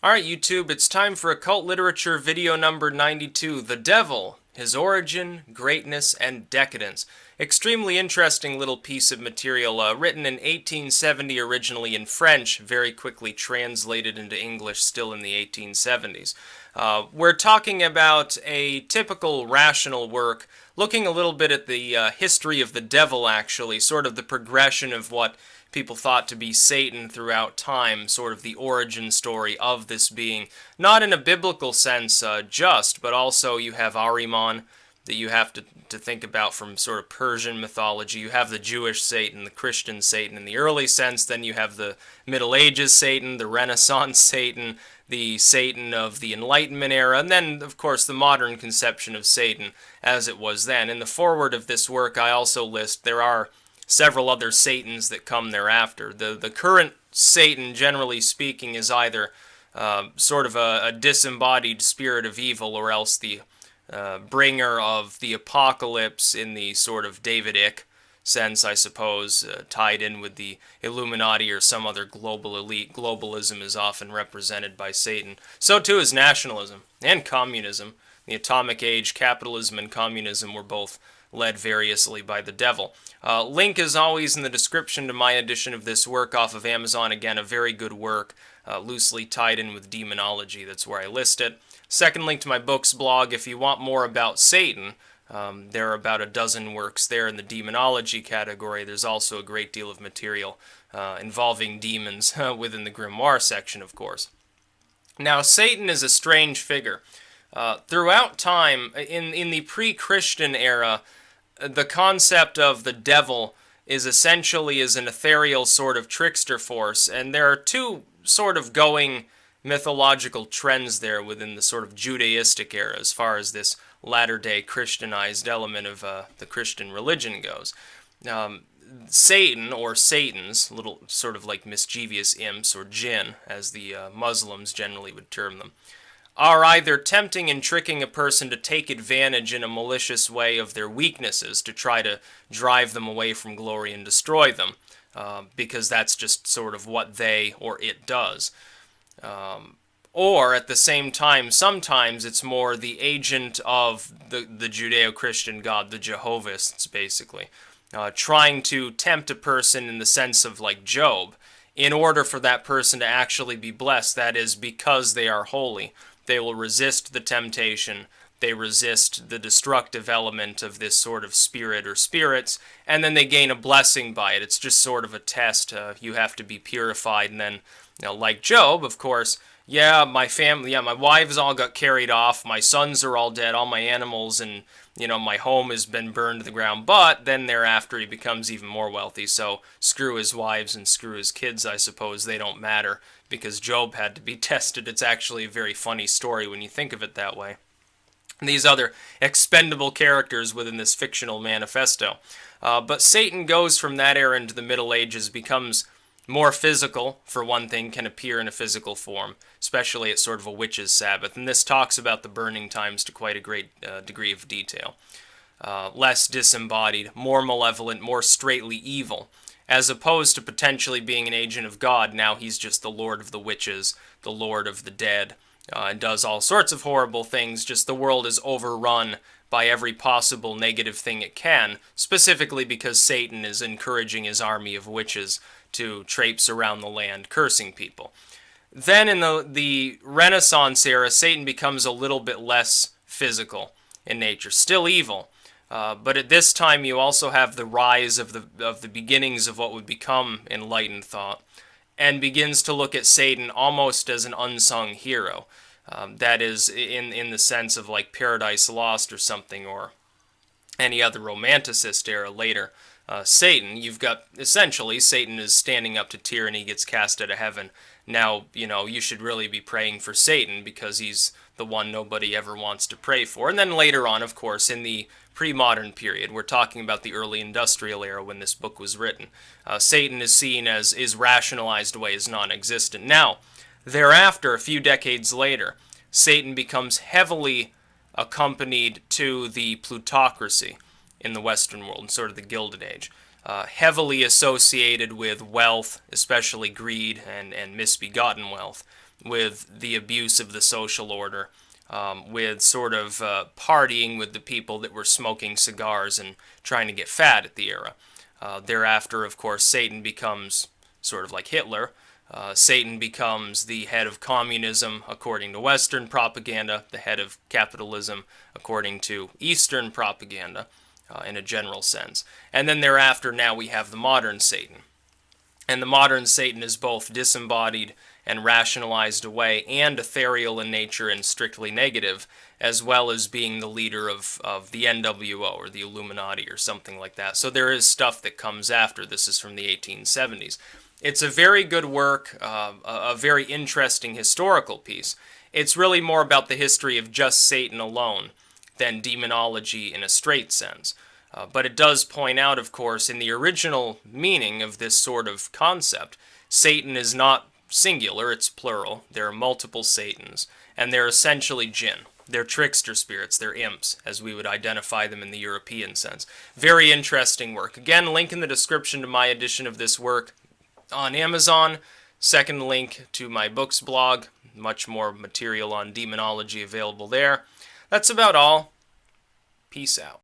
Alright, YouTube, it's time for Occult Literature video number 92, The Devil, His Origin, Greatness, and Decadence. Extremely interesting little piece of material, written in 1870 originally in French, very quickly translated into English still in the 1870s. We're talking about a typical rational work, looking a little bit at the history of the devil, actually, sort of the progression of what people thought to be Satan throughout time, sort of the origin story of this being. Not in a biblical sense just, but also you have Ahriman that you have to think about from sort of Persian mythology. You have the Jewish Satan, the Christian Satan in the early sense, then you have the Middle Ages Satan, the Renaissance Satan, the Satan of the Enlightenment era, and then, of course, the modern conception of Satan as it was then. In the foreword of this work, I also list there are several other Satans that come thereafter. The current Satan, generally speaking, is either sort of a disembodied spirit of evil, or else the bringer of the apocalypse in the sort of Davidic sense, I suppose, tied in with the Illuminati or some other global elite. Globalism is often represented by Satan. So too is nationalism and communism. The atomic age, capitalism and communism were both led variously by the devil. Link is always in the description to my edition of this work off of Amazon. Again, a very good work, loosely tied in with demonology. That's where I list it. Second link to my books blog. If you want more about Satan, there are about a dozen works there in the demonology category. There's also a great deal of material involving demons within the grimoire section, of course. Now, Satan is a strange figure. Throughout time, in the pre-Christian era, the concept of the devil is essentially as an ethereal sort of trickster force, and there are two sort of going mythological trends there within the sort of Judaistic era as far as this latter-day Christianized element of the Christian religion goes. Satan, or Satans, little sort of like mischievous imps, or jinn, as the Muslims generally would term them, are either tempting and tricking a person to take advantage in a malicious way of their weaknesses to try to drive them away from glory and destroy them, because that's just sort of what they or it does. Or at the same time, sometimes it's more the agent of the Judeo-Christian God, the Jehovists, basically, trying to tempt a person in the sense of like Job, in order for that person to actually be blessed. That is, because they are holy, they will resist the temptation, they resist the destructive element of this sort of spirit or spirits, and then they gain a blessing by it. It's just sort of a test. You have to be purified, and then, like Job, of course, yeah, my family, yeah, my wives all got carried off, my sons are all dead, all my animals, and, my home has been burned to the ground, but then thereafter he becomes even more wealthy, so screw his wives and screw his kids, I suppose. They don't matter, because Job had to be tested. It's actually a very funny story when you think of it that way. And these other expendable characters within this fictional manifesto. But Satan goes from that era into the Middle Ages, becomes more physical, for one thing, can appear in a physical form, especially at sort of a witch's Sabbath. And this talks about the burning times to quite a great degree of detail. Less disembodied, more malevolent, more straightly evil. As opposed to potentially being an agent of God, now he's just the Lord of the Witches, the Lord of the Dead, and does all sorts of horrible things. Just the world is overrun by every possible negative thing it can, specifically because Satan is encouraging his army of witches to traipse around the land cursing people. Then in the Renaissance era, Satan becomes a little bit less physical in nature, still evil. But at this time, you also have the rise of the beginnings of what would become enlightened thought, and begins to look at Satan almost as an unsung hero. That is, in the sense of like Paradise Lost or something, or any other romanticist era later. Satan, you've got, essentially, Satan is standing up to tyranny, gets cast out of heaven. Now, you should really be praying for Satan because he's the one nobody ever wants to pray for. And then later on, of course, in the pre-modern period, we're talking about the early industrial era when this book was written, Satan is seen as, is rationalized away as non-existent. Now, thereafter, a few decades later, Satan becomes heavily accompanied to the plutocracy in the Western world, sort of the Gilded Age. heavily associated with wealth, especially greed and misbegotten wealth, with the abuse of the social order, with sort of partying with the people that were smoking cigars and trying to get fat at the era. Thereafter, of course, Satan becomes sort of like Hitler. Satan becomes the head of communism according to Western propaganda, the head of capitalism according to Eastern propaganda, in a general sense. And then thereafter, now we have the modern Satan. And the modern Satan is both disembodied and rationalized away, and ethereal in nature and strictly negative, as well as being the leader of the NWO or the Illuminati or something like that. So there is stuff that comes after. This is from the 1870s. It's a very good work, a very interesting historical piece. It's really more about the history of just Satan alone than demonology in a straight sense. But it does point out, of course, in the original meaning of this sort of concept, Satan is not singular, it's plural. There are multiple Satans, and they're essentially jinn. They're trickster spirits, they're imps, as we would identify them in the European sense. Very interesting work. Again, link in the description to my edition of this work on Amazon. Second link to my books blog. Much more material on demonology available there. That's about all. Peace out.